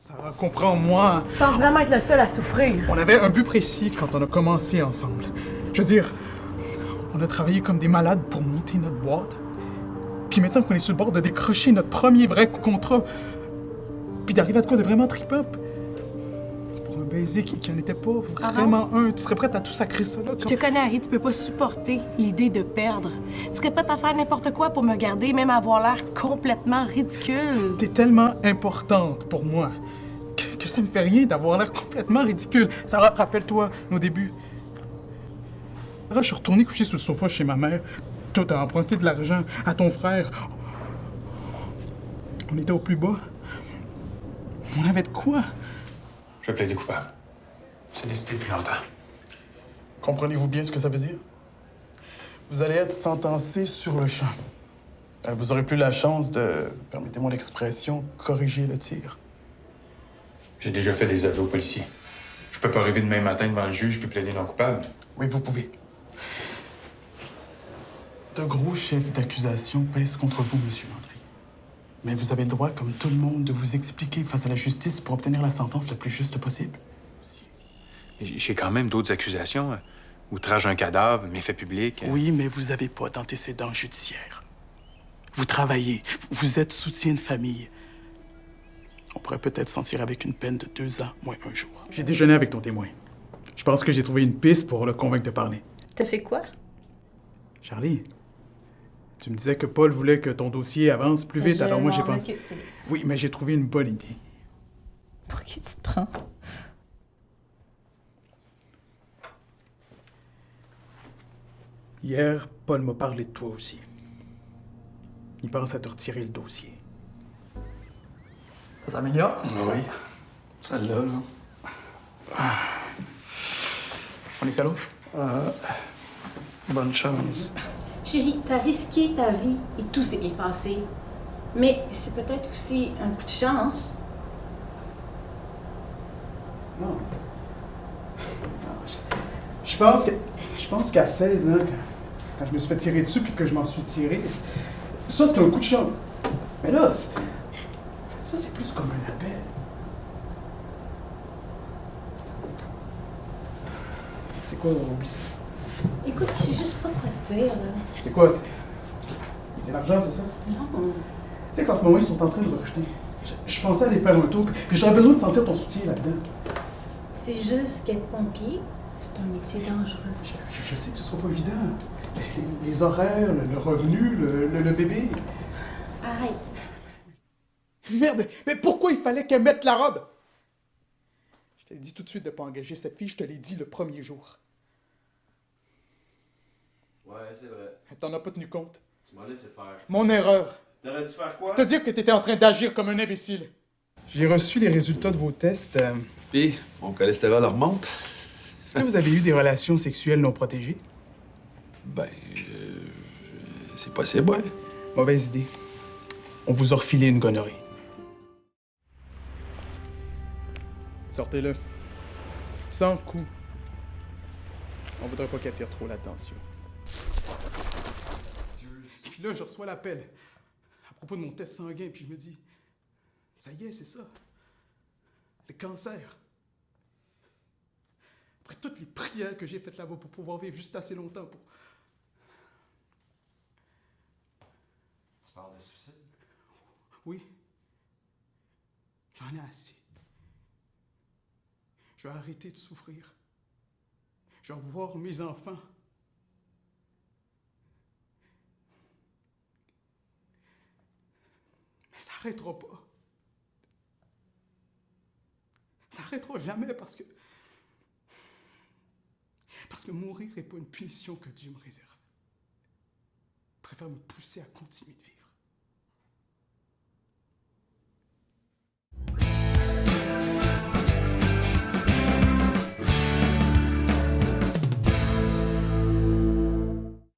Sarah, comprends-moi. Je pense vraiment être le seul à souffrir. On avait un but précis quand on a commencé ensemble. Je veux dire, on a travaillé comme des malades pour monter notre boîte. Puis maintenant qu'on est sur le bord de décrocher notre premier vrai contrat, puis d'arriver à de quoi de vraiment trip-up. Pour un baiser qui en était pas vraiment un, tu serais prête à tout sacrer ça là. Je te connais, Harry, tu peux pas supporter l'idée de perdre. Tu serais prête à faire n'importe quoi pour me garder, même avoir l'air complètement ridicule. T'es tellement importante pour moi que ça me fait rien d'avoir l'air complètement ridicule. Sarah, rappelle-toi nos débuts. Sarah, je suis retourné coucher sur le sofa chez ma mère. Toi, t'as emprunté de l'argent à ton frère. On était au plus bas. On avait de quoi? Je vais plaider coupable. C'est décidé depuis longtemps. Comprenez-vous bien ce que ça veut dire? Vous allez être sentencé sur le champ. Vous aurez plus la chance de, permettez-moi l'expression, corriger le tir. J'ai déjà fait des aveux aux policiers. Je peux pas arriver demain matin devant le juge puis plaider non coupable. Oui, vous pouvez. De gros chefs d'accusation pèsent contre vous, Monsieur Landry. Mais vous avez le droit, comme tout le monde, de vous expliquer face à la justice pour obtenir la sentence la plus juste possible. J'ai quand même d'autres accusations. Outrage à un cadavre, méfait public. Oui, mais vous n'avez pas d'antécédents judiciaires. Vous travaillez, vous êtes soutien de famille. On pourrait peut-être s'en tirer avec une peine de 2 ans, moins 1 jour. J'ai déjeuné avec ton témoin. Je pense que j'ai trouvé une piste pour le convaincre de parler. T'as fait quoi? Charlie, tu me disais que Paul voulait que ton dossier avance plus vite, alors moi j'ai m'en pensé... occupe, Félix. Oui, mais j'ai trouvé une bonne idée. Pour qui tu te prends? Hier, Paul m'a parlé de toi aussi. Il pense à te retirer le dossier. Ça s'améliore? Oui. Celle-là, là. On est salaud? Bonne chance. Chérie, t'as risqué ta vie et tout s'est bien passé. Mais c'est peut-être aussi un coup de chance. Non. Je pense qu'à 16 ans, quand je me suis fait tirer dessus puis que je m'en suis tiré, ça, c'est un coup de chance. Mais là, ça, c'est plus comme un appel. C'est quoi, on oublie ça? Écoute, je sais juste pas quoi te dire, là. C'est quoi? C'est l'argent, c'est ça? Non. Tu sais qu'en ce moment, ils sont en train de recruter. Je pensais aller faire un tour, puis j'aurais besoin de sentir ton soutien là-dedans. C'est juste qu'être pompier, c'est un métier dangereux. Je sais que ce sera pas évident. Les horaires, le revenu, le bébé. Arrête. Merde, mais pourquoi il fallait qu'elle mette la robe? Je t'ai dit tout de suite de pas engager cette fille, je te l'ai dit le premier jour. Ouais, c'est vrai. T'en as pas tenu compte. Tu m'as laissé faire. Mon erreur. T'aurais dû faire quoi? Te dire que t'étais en train d'agir comme un imbécile. J'ai reçu les résultats de vos tests. Puis, mon cholestérol remonte. Est-ce que vous avez eu des relations sexuelles non protégées? Ben, c'est possible, ouais. Mauvaise idée. On vous a refilé une gonorrhée. Sortez-le. Sans coup. On voudrait pas qu'elle attire trop l'attention. Puis là, je reçois l'appel à propos de mon test sanguin, puis je me dis, ça y est, c'est ça. Le cancer. Après toutes les prières que j'ai faites là-bas pour pouvoir vivre juste assez longtemps pour... Tu parles de suicide? Oui. J'en ai assez. Je vais arrêter de souffrir. Je vais revoir mes enfants. Mais ça n'arrêtera pas. Ça n'arrêtera jamais parce que mourir n'est pas une punition que Dieu me réserve. Je préfère me pousser à continuer de vivre.